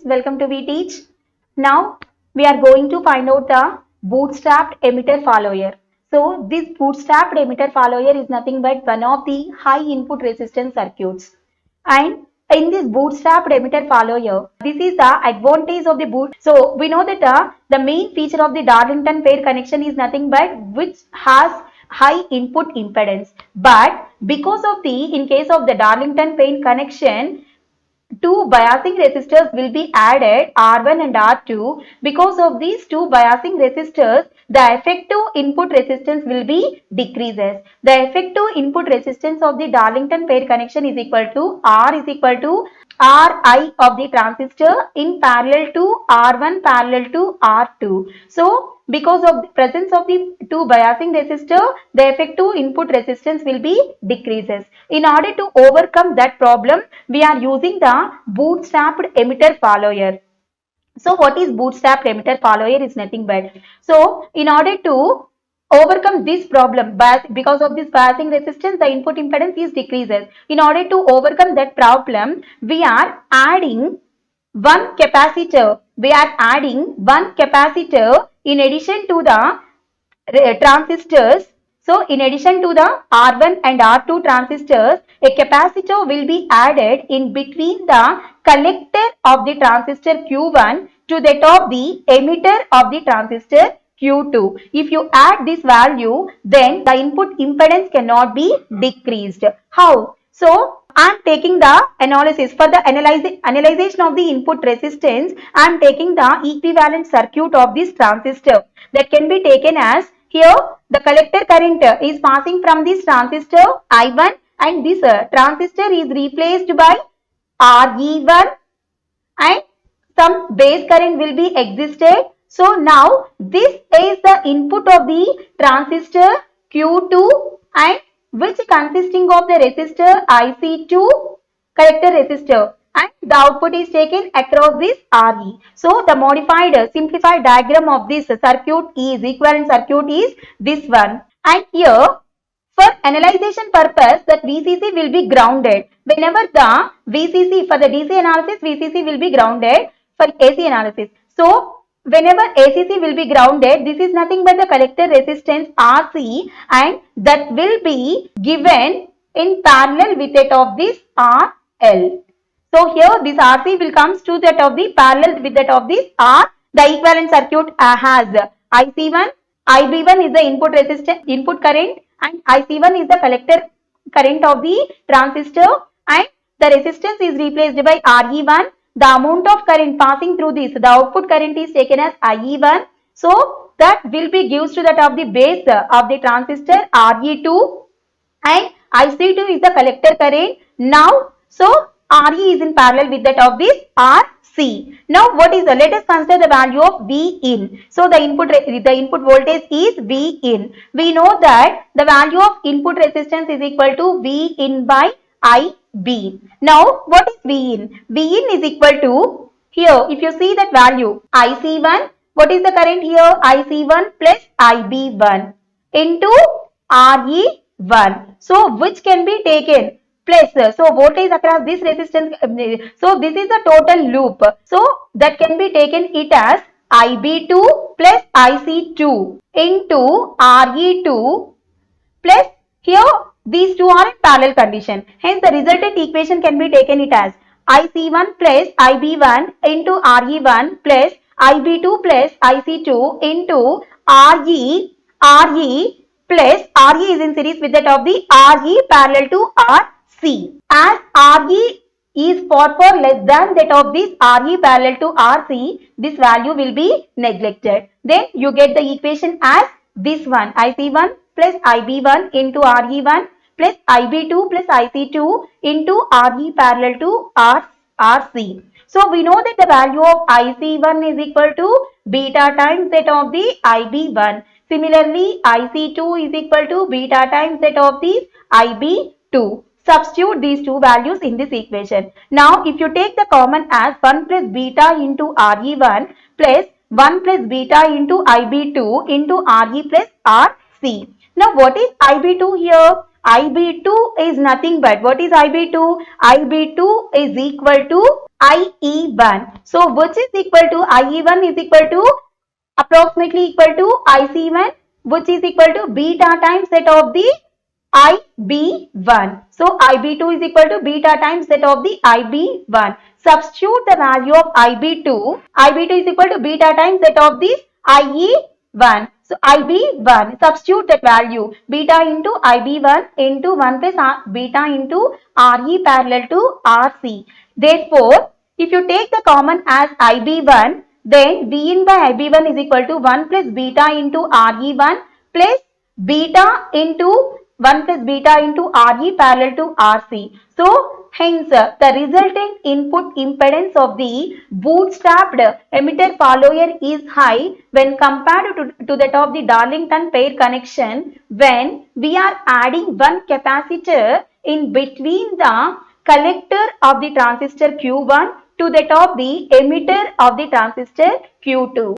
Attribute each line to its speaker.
Speaker 1: welcome to VTeach. Now we are going to find out the bootstrapped emitter follower. So this bootstrapped emitter follower is nothing but one of the high input resistance circuits. And in this bootstrapped emitter follower, this is the advantage of the boot. So we know that the main feature of the Darlington pair connection is nothing but which has high input impedance. But because of in case of the Darlington pair connection, two biasing resistors will be added, R1 and R2. Because of these two biasing resistors, the effective input resistance will be decreases. The effective input resistance of the Darlington pair connection is equal to R is equal to Ri of the transistor in parallel to R1 parallel to R2. So because of the presence of the two biasing resistor, the effective input resistance will be decreases. In order to overcome that problem, we are using the bootstrapped emitter follower. So what is bootstrapped emitter follower is nothing but. So in order to overcome this problem, because of this biasing resistance, the input impedance is decreases. In order to overcome that problem, we are adding one capacitor. We are adding one capacitor in addition to the transistors. So in addition to the R1 and R2 transistors, a capacitor will be added in between the collector of the transistor Q1 to that of the emitter of the transistor Q2. If you add this value, then the input impedance cannot be decreased. How? So I am taking the analysis for the analyzation of the input resistance. I am taking the equivalent circuit of this transistor that can be taken as here the collector current is passing from this transistor I1 and this transistor is replaced by Re1 and some base current will be existed. So now this is the input of the transistor Q2 and which consisting of the resistor IC2 collector resistor, and the output is taken across this Re. So the modified simplified diagram of this circuit is equivalent circuit is this one, and here for analyzation purpose that VCC will be grounded. Whenever the VCC for the DC analysis, VCC will be grounded for AC analysis. So whenever ACC will be grounded, this is nothing but the collector resistance RC, and that will be given in parallel with that of this RL. So here this RC will comes to that of the parallel with that of this R. The equivalent circuit has IC1, IB1 is the input resistance, input current, and IC1 is the collector current of the transistor, and the resistance is replaced by Re1. The amount of current passing through this, the output current is taken as IE1. So that will be gives to that of the base of the transistor Re2, and IC2 is the collector current. Now, so Re is in parallel with that of this RC. Now what is the, let us consider the value of V in. So the input voltage is V in. We know that the value of input resistance is equal to V in by IB. Now what is V in? V in is equal to, here if you see that value IC1, what is the current here? IC1 plus IB1 into Re1. So which can be taken plus, so voltage across this resistance, so this is the total loop, so that can be taken it as IB2 plus IC2 into Re2 plus, here these two are in parallel condition, hence the resultant equation can be taken it as IC1 plus IB1 into Re1 plus IB2 plus IC2 into Re plus Re is in series with that of the Re parallel to RC. As Re is far less than that of this Re parallel to RC, this value will be neglected. Then you get the equation as this one, IC1 plus IB1 into Re1 plus IB2 plus IC2 into Re parallel to RC. So we know that the value of IC1 is equal to beta times that of the IB1. Similarly, IC2 is equal to beta times that of the IB2. Substitute these two values in this equation. Now, if you take the common as 1 plus beta into Re1 plus 1 plus beta into IB2 into Re plus RC. Now, what is IB2 here? IB2 is nothing but, what is IB2? IB2 is equal to IE1. So which is equal to IE1 is equal to approximately equal to IC1, which is equal to beta times set of the IB1. So IB2 is equal to beta times set of the IB1. Substitute the value of IB2. IB2 is equal to beta times set of this IE1. So IB1, substitute that value. Beta into IB1 into 1 plus beta into RE parallel to RC. Therefore, if you take the common as IB1, then V in by IB1 is equal to 1 plus beta into RE1 plus beta into 1 plus beta into RE parallel to RC. So, hence, the resulting input impedance of the bootstrapped emitter follower is high when compared to that of the Darlington pair connection when we are adding one capacitor in between the collector of the transistor Q1 to that of the emitter of the transistor Q2.